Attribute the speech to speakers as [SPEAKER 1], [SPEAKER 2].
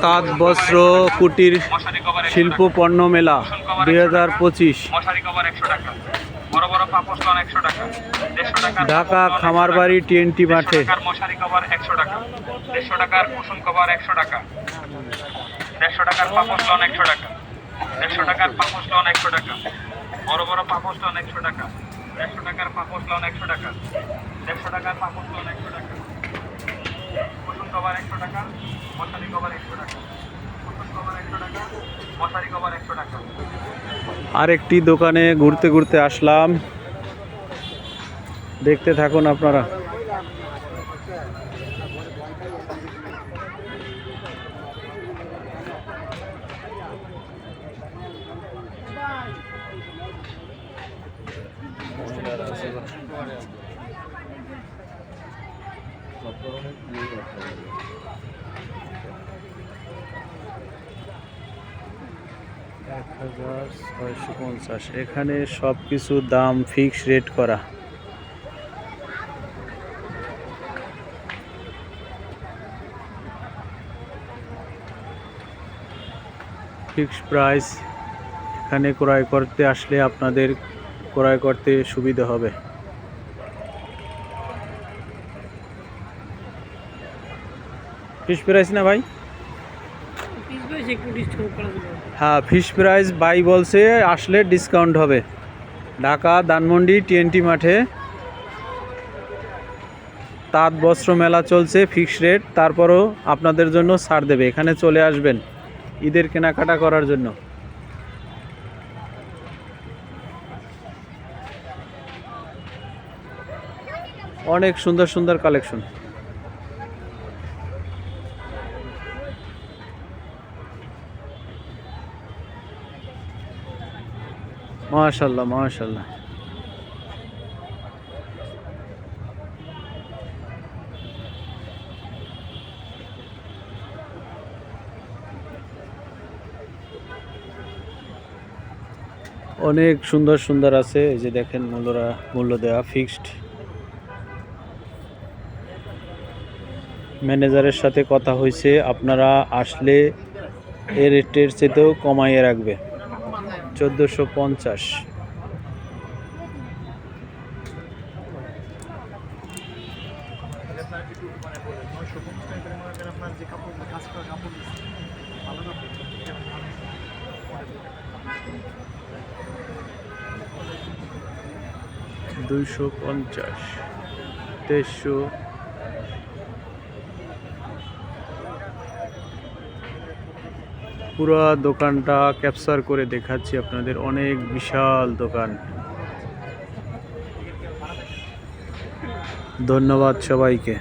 [SPEAKER 1] তাঁত বস্ত্র কুটির শিল্প পণ্য মেলা 2025 ঢাকা খামারবাড়ি TNT মাঠে।
[SPEAKER 2] মশারি কভার 100 টাকা। 150 টাকার কুশন কভার 100 টাকা। 150 টাকার পাপোশ লন 100 টাকা। 150 টাকার পাপোশ লন 100 টাকা। বড় বড় পাপোশ লন 100 টাকা। 150 টাকার পাপোশ লন 100 টাকা। 150 টাকার পাপোশ লন 100 টাকা। কুশন কভার 100 টাকা। মশারি কভার 100 টাকা। কুশন কভার 100 টাকা। মশারি কভার 100 টাকা।
[SPEAKER 1] আরেকটি দোকানে ঘুরতে ঘুরতে আসলাম, দেখতে থাকুন আপনারা। এখানে সব কিছু দাম ফিক্স রেট করা। Fixed price. এখানে ক্রয় করতে আসলে আপনাদের ক্রয় করতে সুবিধা হবে। ফিক্সড প্রাইস না ভাই? হ্যাঁ, ফিক্সড প্রাইস ভাই বলছে, আসলে ডিসকাউন্ট হবে। ঢাকা ধানমন্ডি TNT মাঠে তাঁত বস্ত্র মেলা চলছে, ফিক্সড রেট। তারপরও আপনাদের জন্য ছাড় দেবে। এখানে চলে আসবেন ঈদের কেনাকাটা করার জন্য। অনেক সুন্দর সুন্দর কালেকশন। মাশাআল্লাহ মাশাআল্লাহ। অনেক সুন্দর সুন্দর আছে। এই যে দেখেন, মূল্য দেওয়া ফিক্সড। ম্যানেজারের সাথে কথা হয়েছে, আপনারা আসলে এর রেটের চেয়েও কমাইয়ে রাখবে। 1450। $250, 2300। পুরো দোকানটা ক্যাপচার করে দেখাচ্ছি আপনাদের। অনেক বিশাল দোকান। ধন্যবাদ সবাইকে।